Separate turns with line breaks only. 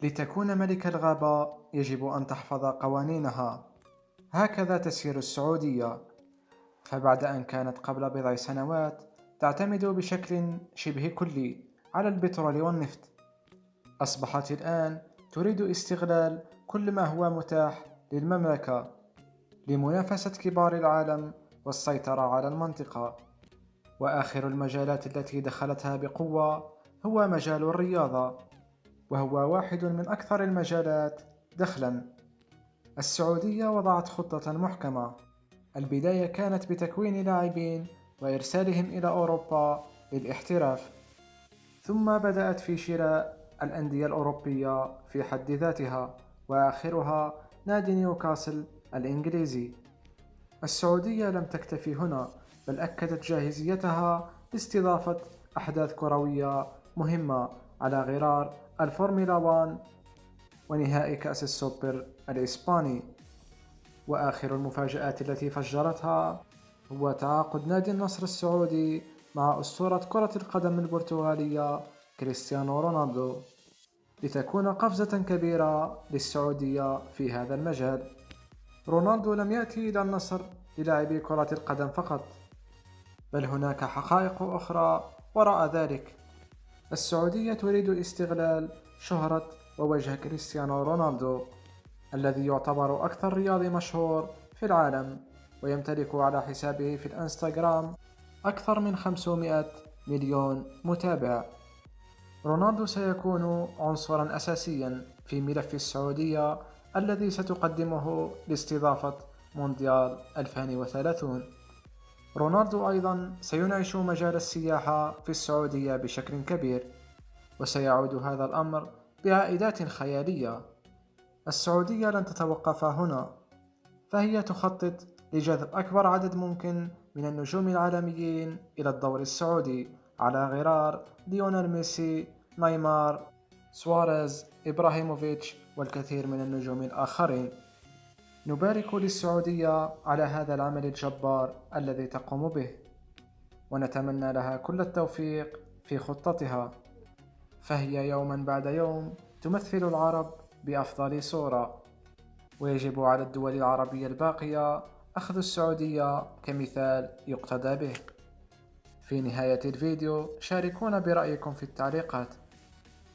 لتكون ملك الغابة يجب أن تحفظ قوانينها. هكذا تسير السعودية. فبعد أن كانت قبل بضع سنوات تعتمد بشكل شبه كلي على البترول والنفط، أصبحت الآن تريد استغلال كل ما هو متاح للمملكة لمنافسة كبار العالم والسيطرة على المنطقة. وآخر المجالات التي دخلتها بقوة هو مجال الرياضة، وهو واحد من أكثر المجالات دخلاً. السعودية وضعت خطة محكمة. البداية كانت بتكوين لاعبين وإرسالهم إلى أوروبا للاحتراف، ثم بدأت في شراء الأندية الأوروبية في حد ذاتها، وآخرها نادي نيوكاسل الإنجليزي. السعودية لم تكتفي هنا، بل أكدت جاهزيتها لاستضافة أحداث كروية مهمة على غرار الفورمولا 1 ونهائي كأس السوبر الإسباني. وآخر المفاجآت التي فجرتها هو تعاقد نادي النصر السعودي مع أسطورة كرة القدم البرتغالية كريستيانو رونالدو، لتكون قفزة كبيرة للسعودية في هذا المجال. رونالدو لم يأتي إلى النصر للاعبي كرة القدم فقط، بل هناك حقائق أخرى وراء ذلك. السعودية تريد استغلال شهرة ووجه كريستيانو رونالدو، الذي يعتبر أكثر رياضي مشهور في العالم، ويمتلك على حسابه في الإنستغرام أكثر من 500 مليون متابع. رونالدو سيكون عنصراً أساسياً في ملف السعودية الذي ستقدمه لاستضافة مونديال 2030. رونالدو أيضاً سينعش مجال السياحة في السعودية بشكل كبير، وسيعود هذا الأمر بعائدات خيالية. السعودية لن تتوقف هنا، فهي تخطط لجذب أكبر عدد ممكن من النجوم العالميين إلى الدور السعودي على غرار ليونيل ميسي، نيمار، سواريز، إبراهيموفيتش والكثير من النجوم الآخرين. نبارك للسعودية على هذا العمل الجبار الذي تقوم به، ونتمنى لها كل التوفيق في خطتها، فهي يوما بعد يوم تمثل العرب بأفضل صورة، ويجب على الدول العربية الباقية أخذ السعودية كمثال يقتدى به. في نهاية الفيديو شاركونا برأيكم في التعليقات.